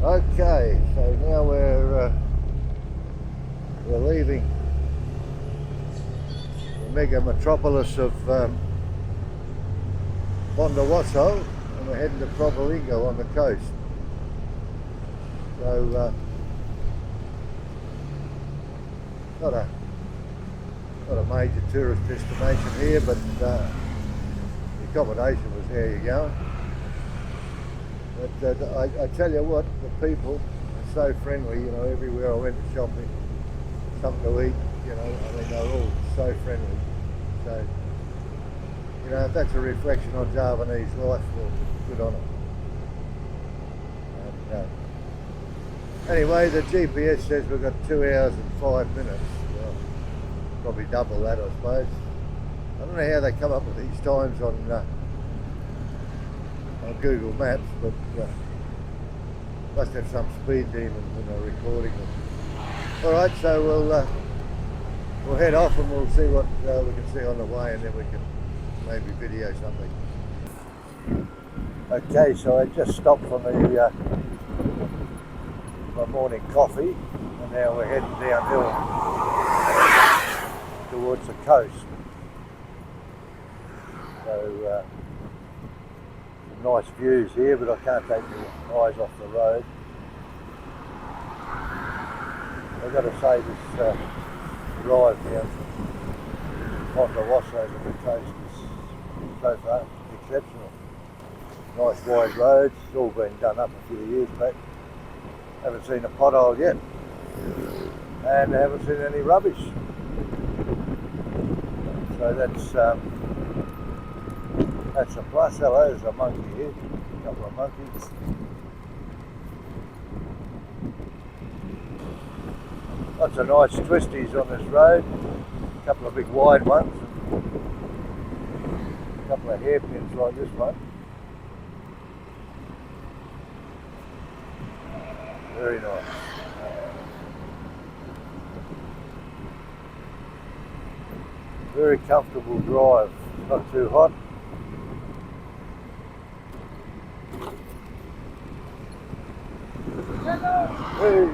Okay, so now we're leaving the mega metropolis of BONDOWASO, and we're heading to PROBOLINGO on the coast. So not a major tourist destination here, but the accommodation was there you go. But I tell you what, the people are so friendly, you know, everywhere I went to shopping, something to eat, you know, I mean, they're all so friendly. So, you know, if that's a reflection on Javanese life, well, good on it. And, anyway, the GPS says we've got 2 hours and 5 minutes. Well, probably double that, I suppose. I don't know how they come up with these times on Google Maps, but must have some speed demon when they're recording them. Alright, so we'll head off and we'll see what we can see on the way, and then we can maybe video something. Okay, so I just stopped for my morning coffee, and now we're heading downhill towards the coast. So nice views here, but I can't take my eyes off the road. I've got to say this drive down from BONDOWASO to the coast is so far exceptional. Nice wide roads, it's all been done up a few years back. Haven't seen a pothole yet, and haven't seen any rubbish. So that's a plus. Hello, there's a monkey here, a couple of monkeys. Lots of nice twisties on this road, a couple of big wide ones, and a couple of hairpins like this one. Very nice. Very comfortable drive, not too hot. Hey.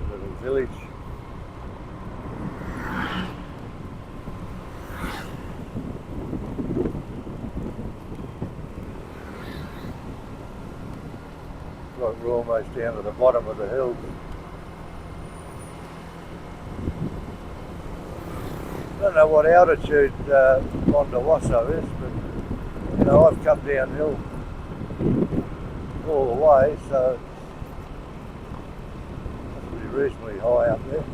Little village. Like we're almost down to the bottom of the hill. I don't know what altitude BONDOWASO is, but you know, I've come downhill all the way, so it must be reasonably high up there.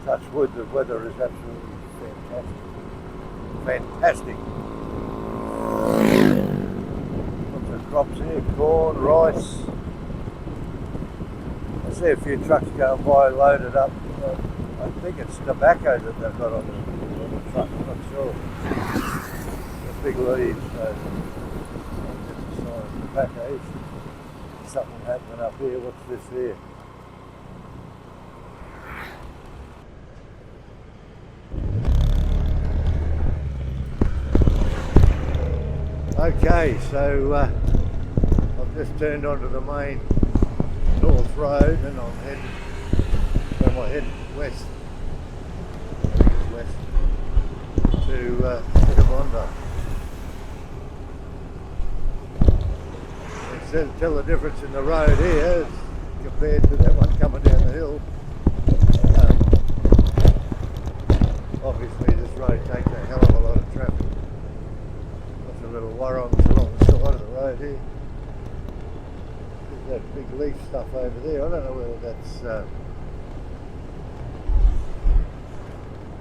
Touch wood, the weather is absolutely fantastic. Fantastic. Crops here, corn, rice. I see a few trucks going by loaded up. I think it's tobacco that they've got on the truck, I'm not sure. The big leaves, so that's a sign of tobacco. Something happening up here. What's this here? Okay, so I've just turned onto the main North Road, and I'm heading west to Bondo. Tell the difference in the road here compared to that one coming down the hill. Obviously this road takes a hell of a lot of traffic. Lots of little warrongs along the side of the road here. There's that big leaf stuff over there. I don't know whether that's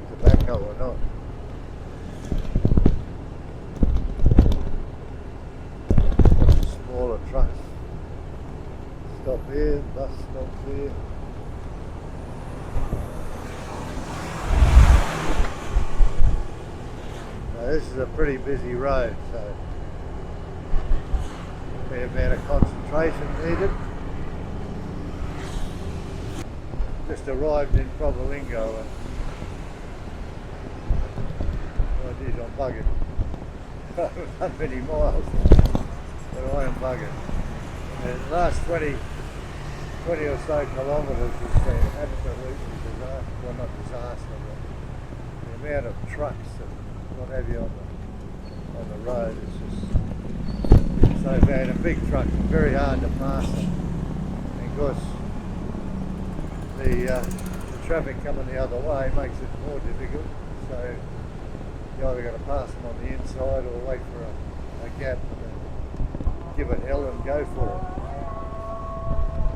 tobacco or not. Smaller trucks. Stop here, bus stop here. this is a pretty busy road, so fair amount of concentration needed. Just arrived in Probolingo and oh geez, I'm buggered. I haven't done many miles, but I am buggered. And the last 20 or so kilometres has been absolutely disaster. Well, not disaster, but the amount of trucks and what have you on the road is just so bad. And big trucks are very hard to pass them. And of course, the traffic coming the other way makes it more difficult. So you either got to pass them on the inside or wait for a gap and then give it hell and go for it.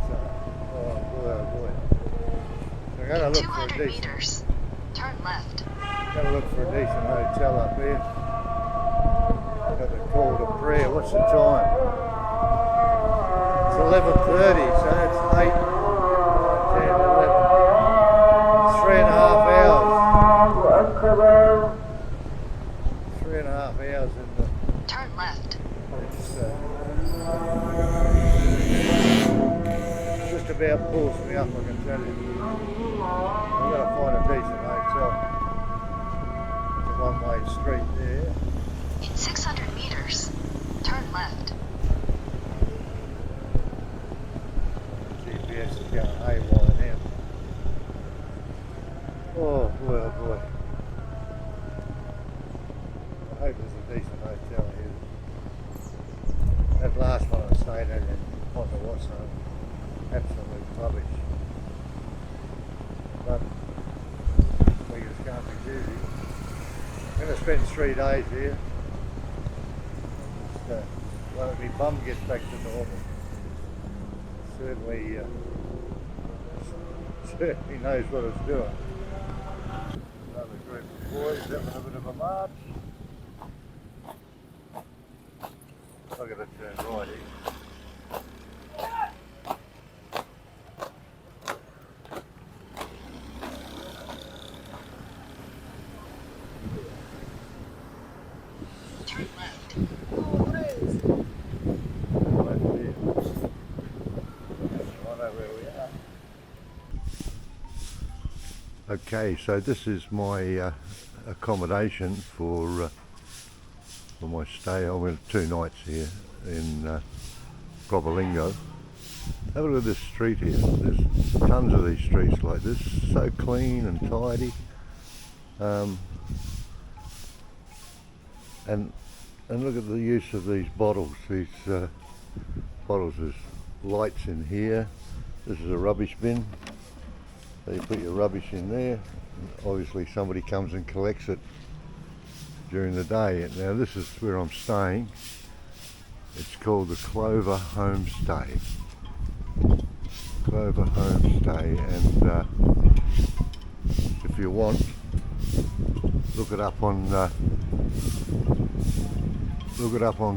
So, oh boy. So I'm going to look for a 200 decent, meters, turn left. going to look for a decent hotel up here. I've got the call to prayer. What's the time? It's 11:30, so it's 8, 10, 11. 3.5 hours. 3.5 hours in the... Turn left. It's just about pulls me up, I can tell you. I've got to find a decent hotel. It's a one-way street there. In 600 meters, turn left. GPS is going haywire now. Oh boy. I hope there's a decent hotel here. That last one I stayed at in BONDOWASO, absolute rubbish. But we just can't be choosy. I'm going to spend 3 days here. Just let my bum get back to normal. Certainly knows what it's doing. Another group of boys having a bit of a march. I've got to turn right here. Turn left. Okay, so this is my accommodation for my stay. I went 2 nights here in Probolingo. Have a look at this street here. There's tons of these streets like this, so clean and tidy. And look at the use of these bottles. These bottles, there's lights in here. This is a rubbish bin. So you put your rubbish in there. Obviously somebody comes and collects it during the day. Now this is where I'm staying. It's called the Clover Homestay. Clover Homestay, and if you want, look it up on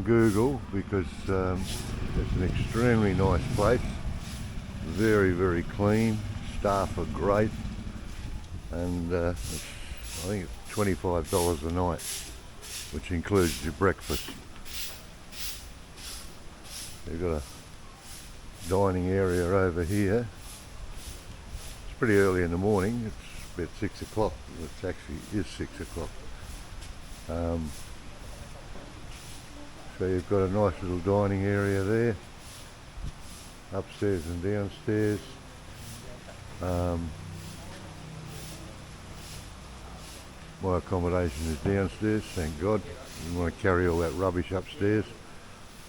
Google, because it's an extremely nice place. Very clean. Staff are great, and I think it's $25 a night, which includes your breakfast. You've got a dining area over here. It's pretty early in the morning. It's about 6 o'clock. It actually is 6 o'clock. So you've got a nice little dining area there, upstairs and downstairs. My accommodation is downstairs, thank God. You want to carry all that rubbish upstairs.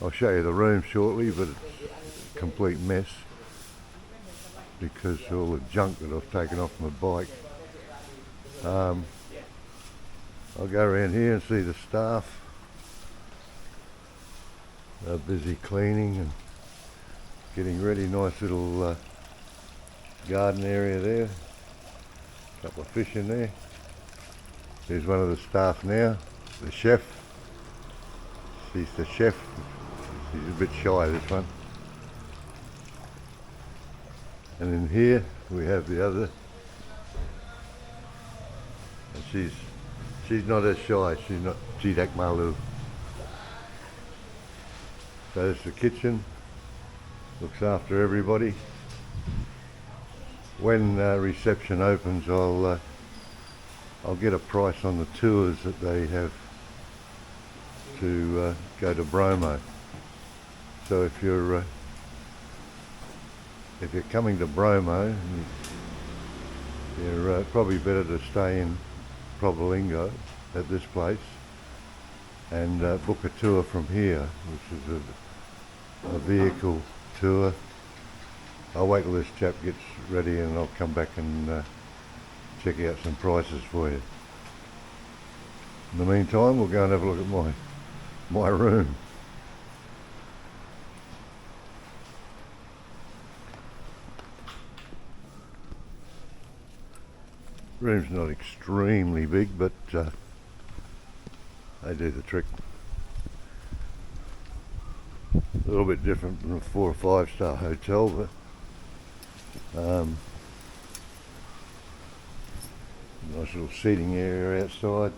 I'll show you the room shortly, but it's a complete mess because all the junk that I've taken off my bike. I'll go around here and see the staff. They're busy cleaning and getting ready. Nice little garden area there. A couple of fish in there. There's one of the staff now, the chef. She's the chef. She's a bit shy, this one. And in here we have the other. And she's not as shy. Jidak Malu. So there's the kitchen, looks after everybody. When reception opens, I'll get a price on the tours that they have to go to Bromo. So if you're coming to Bromo, you're probably better to stay in Probolingo at this place and book a tour from here, which is a vehicle tour. I'll wait till this chap gets ready and I'll come back and check out some prices for you. In the meantime, we'll go and have a look at my room. Room's not extremely big, but they do the trick. A little bit different from a 4 or 5 star hotel, but nice little seating area outside.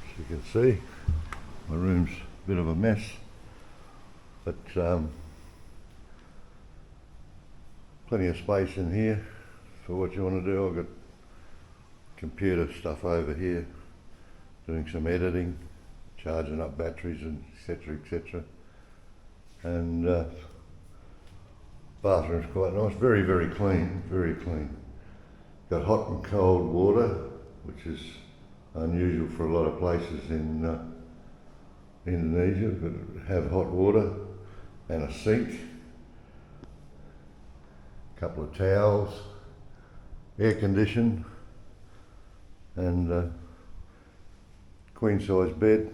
As you can see, my room's a bit of a mess, but plenty of space in here for what you want to do. I've got computer stuff over here, doing some editing, charging up batteries and etc. And bathroom's quite nice, very clean, very clean. Got hot and cold water, which is unusual for a lot of places in Indonesia, but have hot water and a sink, a couple of towels, air conditioned, and queen size bed.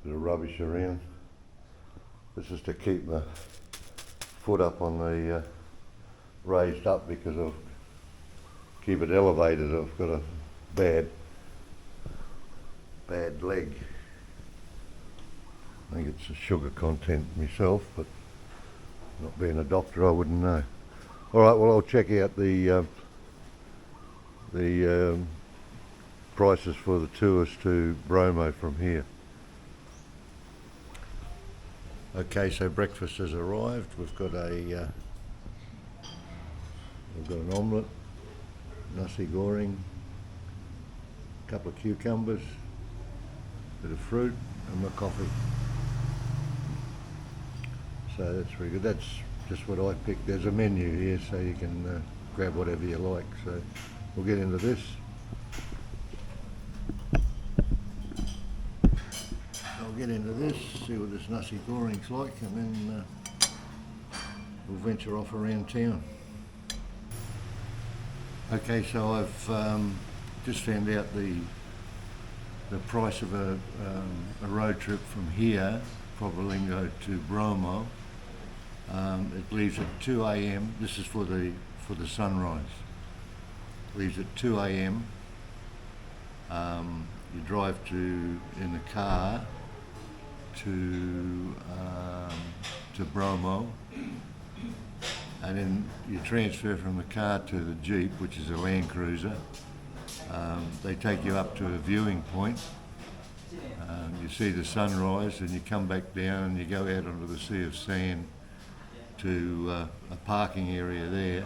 Bit of rubbish around. This is to keep my foot up on the raised up, because I've keep it elevated. I've got a bad leg. I think it's a sugar content myself, but not being a doctor, I wouldn't know. All right, well, I'll check out the prices for the tours to Bromo from here. Okay, so breakfast has arrived. We've got an omelette, nasi goreng, a couple of cucumbers, bit of fruit, and my coffee. So that's very good. That's just what I picked. There's a menu here, so you can grab whatever you like. So we'll get into this. I'll get into this, see what this nasi goreng's like, and then we'll venture off around town. Okay, so I've just found out the price of a road trip from here, Probolingo to Bromo. It leaves at 2 a.m. This is for the sunrise. Leaves at 2 a.m. You drive in the car to Bromo, and then you transfer from the car to the Jeep, which is a Land Cruiser. They take you up to a viewing point. You see the sunrise, and you come back down and you go out onto the sea of sand to a parking area there,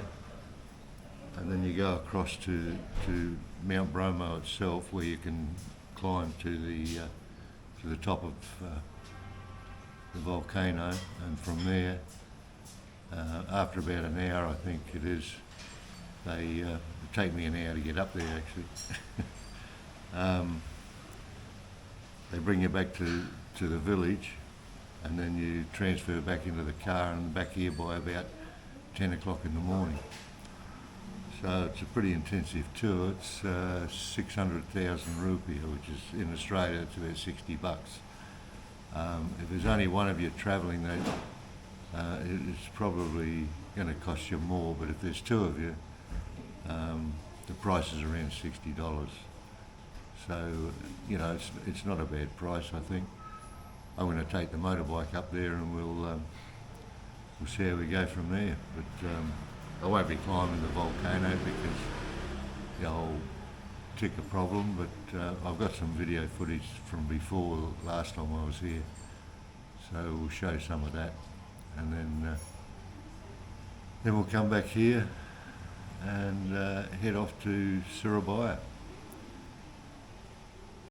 and then you go across to Mount Bromo itself, where you can climb to the top of the volcano, and from there, after about an hour, I think it is, it take me an hour to get up there actually. They bring you back to the village, and then you transfer back into the car and back here by about 10 o'clock in the morning. So it's a pretty intensive tour. It's 600,000 rupiah, which is, in Australia, it's about $60. If there's only one of you travelling, it's probably going to cost you more, but if there's two of you, the price is around $60. So, you know, it's not a bad price, I think. I'm going to take the motorbike up there, and we'll we'll see how we go from there. But I won't be climbing the volcano because the whole ticker problem, but I've got some video footage from before last time I was here, so we'll show some of that, and then we'll come back here and head off to Surabaya.